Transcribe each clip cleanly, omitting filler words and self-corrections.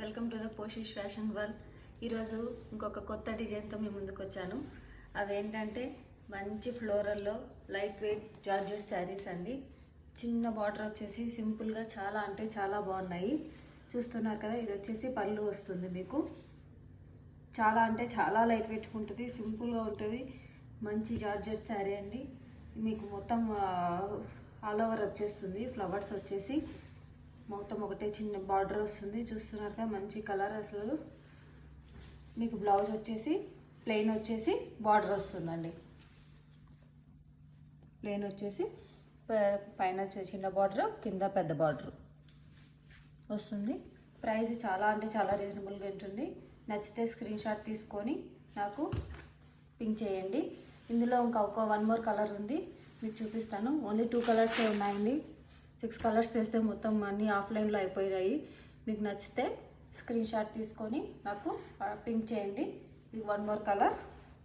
Welcome to the Poshish fashion world. ఈరోజు ఇంకొక కొత్త డిజైన్తో మీ ముందుకు వచ్చాను. అవేంటంటే మంచి ఫ్లోరల్లో లైట్ వెయిట్ జార్జెట్ శారీస్ అండి. చిన్న బార్డర్ వచ్చేసి సింపుల్గా చాలా అంటే చాలా బాగున్నాయి. చూస్తున్నారు కదా, ఇది వచ్చేసి పళ్ళు వస్తుంది. మీకు చాలా అంటే చాలా లైట్ వెయిట్ ఉంటుంది, సింపుల్గా ఉంటుంది. మంచి జార్జెట్ శారీ అండి. మీకు మొత్తం ఆల్ ఓవర్ వచ్చేస్తుంది. ఫ్లవర్స్ వచ్చేసి మొత్తం ఒకటే చిన్న బార్డర్ వస్తుంది. చూస్తున్నారు కదా, మంచి కలర్. అసలు మీకు బ్లౌజ్ వచ్చేసి ప్లెయిన్ వచ్చేసి బార్డర్ వస్తుందండి. ప్లెయిన్ వచ్చేసి పైన చిన్న బార్డర్, కింద పెద్ద బార్డర్ వస్తుంది. ప్రైస్ చాలా అంటే చాలా రీజనబుల్గా ఉంటుంది. నచ్చితే స్క్రీన్ షాట్ తీసుకొని నాకు పింక్ చేయండి. ఇందులో ఒక వన్ మోర్ కలర్ ఉంది, మీకు చూపిస్తాను. ఓన్లీ 2 కలర్సే ఉన్నాయండి. 6 కలర్స్ తెస్తే మొత్తం అన్నీ ఆఫ్లైన్లో అయిపోయాయి. మీకు నచ్చితే స్క్రీన్ షాట్ తీసుకొని నాకు పింక్ చేయండి. ఇది వన్ మోర్ కలర్,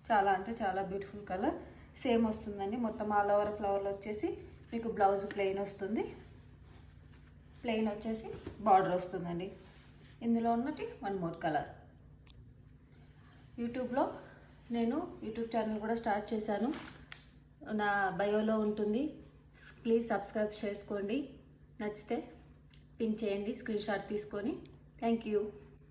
చాలా అంటే చాలా బ్యూటిఫుల్ కలర్. సేమ్ వస్తుందండి. మొత్తం ఆల్ ఓవర్ ఫ్లవర్లు వచ్చేసి మీకు బ్లౌజ్ ప్లెయిన్ వస్తుంది. ప్లెయిన్ వచ్చేసి బార్డర్ వస్తుందండి. ఇందులో ఉన్నటి వన్ మోర్ కలర్. యూట్యూబ్లో నేను యూట్యూబ్ ఛానల్ కూడా స్టార్ట్ చేశాను, నా బయోలో ఉంటుంది. ప్లీజ్ సబ్స్క్రైబ్ చేసుకోండి. నచ్చితే పిన్ చేయండి స్క్రీన్ షాట్ తీసుకొని. Thank you.